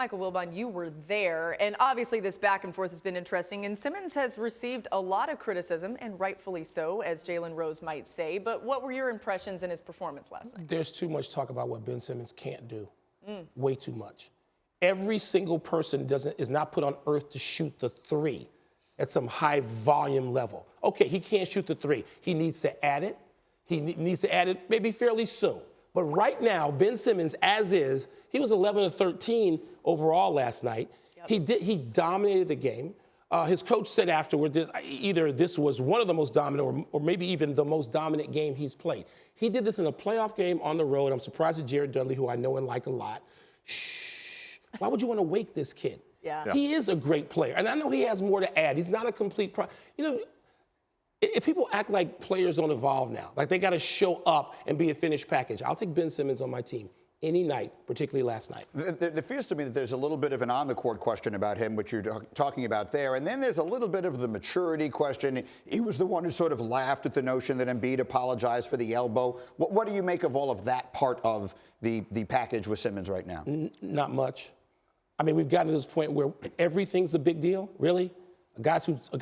Michael Wilbon, you were there, and obviously this back and forth has been interesting, and Simmons has received a lot of criticism, and rightfully so, as Jalen Rose might say, but what were your impressions in his performance last night? There's too much talk about what Ben Simmons can't do. Way too much. Every single person is not put on earth to shoot the three at some high volume level. Okay, he can't shoot the three. He needs to add it. He needs to add it maybe fairly soon. But right now, Ben Simmons, as is, he was 11 of 13 overall last night. Yep. He dominated the game. His coach said afterward, either this was one of the most dominant or maybe even the most dominant game he's played. He did this in a playoff game on the road. I'm surprised at Jared Dudley, who I know and like a lot. Shh. Why would you want to wake this kid? Yeah. He is a great player. And I know he has more to add. He's not a complete if people act like players don't evolve now, like they got to show up and be a finished package, I'll take Ben Simmons on my team any night, particularly last night. It feels to me that there's a little bit of an on-the-court question about him, which you're talking about there, and then there's a little bit of the maturity question. He was the one who sort of laughed at the notion that Embiid apologized for the elbow. What do you make of all of that part of the package with Simmons right now? Not much. I mean, we've gotten to this point where everything's a big deal, really? A guy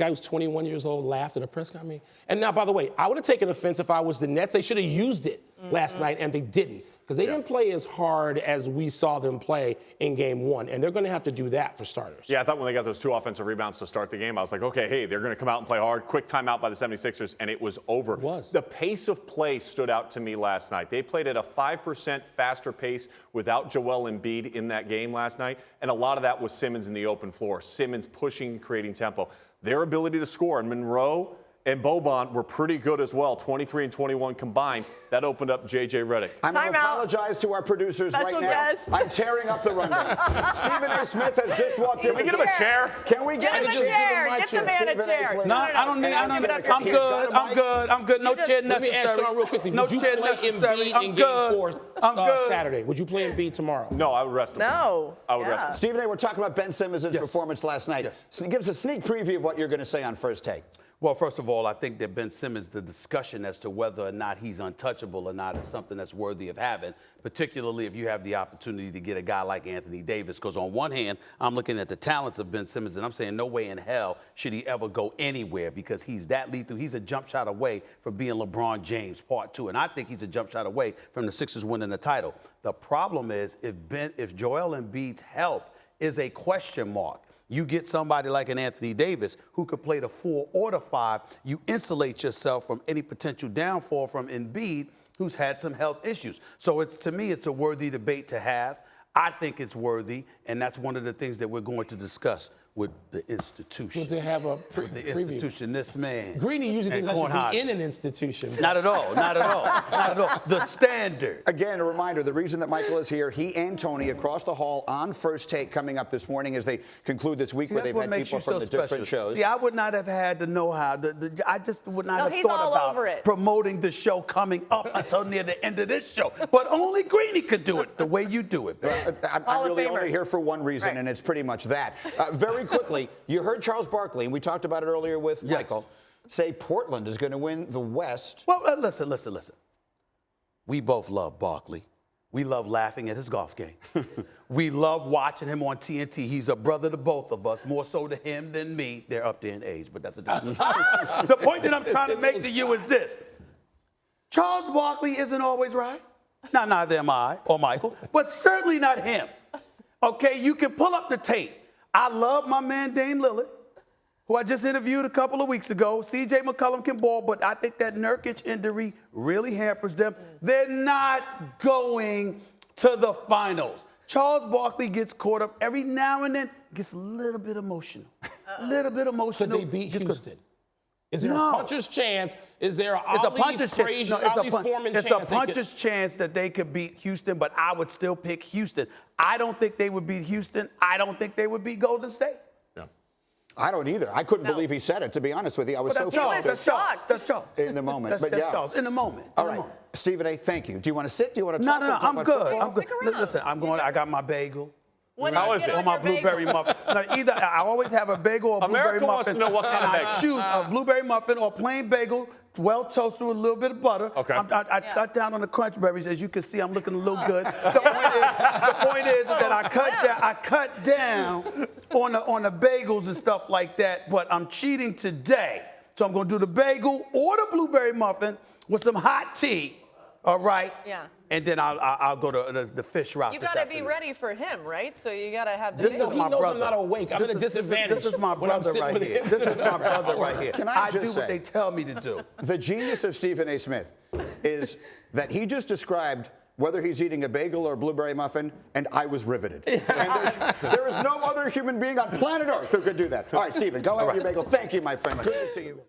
who's 21 years old laughed at a press conference. And now, by the way, I would have taken offense if I was the Nets. They should have used it last night, and they didn't. Because they didn't play as hard as we saw them play in game one. And they're going to have to do that for starters. Yeah, I thought when they got those 2 offensive rebounds to start the game, I was like, okay, hey, they're going to come out and play hard. Quick timeout by the 76ers, and it was over. It was. The pace of play stood out to me last night. They played at a 5% faster pace without Joel Embiid in that game last night. And a lot of that was Simmons in the open floor. Simmons pushing, creating tempo. Their ability to score, and Monroe and Boban were pretty good as well, 23 and 21 combined. That opened up J.J. Redick. I'm going to apologize to our producers right now. Guest. I'm tearing up the rundown. Stephen A. Smith has just walked in. Can we get him a chair? Can we get him a chair? Get the man a chair. No, I don't need. I'm good. No chair necessary. Let me ask Sean real quickly. No would you chair play necessary. Embiid in game 4 Saturday? Would you play Embiid tomorrow? No, I would rest him. No. I would rest him. Stephen A., we're talking about Ben Simmons' performance last night. Yes. So give us a sneak preview of what you're going to say on First Take. Well, first of all, I think that Ben Simmons, the discussion as to whether or not he's untouchable or not is something that's worthy of having, particularly if you have the opportunity to get a guy like Anthony Davis. Because on one hand, I'm looking at the talents of Ben Simmons, and I'm saying no way in hell should he ever go anywhere because he's that lethal. He's a jump shot away from being LeBron James, part 2. And I think he's a jump shot away from the Sixers winning the title. The problem is if Joel Embiid's health is a question mark, you get somebody like an Anthony Davis who could play the 4 or the 5. You insulate yourself from any potential downfall from Embiid, who's had some health issues. So to me, it's a worthy debate to have. I think it's worthy, and that's one of the things that we're going to discuss with the institution. Good to have a the institution, this man. Greeny usually thinks I should be in an institution. Not at all. Not at all. Not at all. The standard. Again, a reminder, the reason that Michael is here, he and Tony across the hall on First Take coming up this morning as they conclude this week where they've had people from the different shows. See, I would not have had the know-how. I just would not have thought about promoting the show coming up until near the end of this show. But only Greeny could do it the way you do it. I'm really only here for one reason, and it's pretty much that. Very quickly, you heard Charles Barkley, and we talked about it earlier with Michael, say Portland is going to win the West. Well, listen. We both love Barkley. We love laughing at his golf game. We love watching him on TNT. He's a brother to both of us, more so to him than me. They're up there in age, but that's a different The point that I'm trying to make to you is this. Charles Barkley isn't always right. Now, neither am I or Michael, but certainly not him. Okay, you can pull up the tape. I love my man Dame Lillard, who I just interviewed a couple of weeks ago. C.J. McCollum can ball, but I think that Nurkic injury really hampers them. They're not going to the finals. Charles Barkley gets caught up every now and then, gets a little bit emotional. A little bit emotional. Could they beat Houston? Is there a puncher's chance? Is there an It's a puncher's chance that they could beat Houston, but I would still pick Houston. I don't think they would beat Houston. I don't think they would beat Golden State. Yeah. I don't either. I couldn't believe he said it, to be honest with you. I was so shocked. That's Charles. In the moment. That's Charles. In the moment. All right. Stephen A., thank you. Do you want to sit? Do you want to talk? No, I'm good. I'm good. Listen, I got my bagel. How is it? Or my blueberry muffin. Now, either I always have a bagel or a blueberry muffin. America wants to know what kind of bagel. I choose a blueberry muffin or a plain bagel, well toasted with a little bit of butter. Okay. I cut down on the crunch berries. As you can see, I'm looking a little good. The point is that I cut down on the bagels and stuff like that, but I'm cheating today. So I'm going to do the bagel or the blueberry muffin with some hot tea, all right? Yeah. And then I'll go to the fish route. You this got to be afternoon. ready for him, right? So you got to have the This bagel. is He my knows brother. I'm not awake. I'm at a disadvantage This is my when I'm brother sitting right with here. him. This is my brother right here. Can I just do say- what they tell me to do. The genius of Stephen A. Smith is that he just described whether he's eating a bagel or a blueberry muffin, and I was riveted. And there is no other human being on planet Earth who could do that. All right, Stephen, go ahead with your bagel. Thank you, my friend. Good to see you.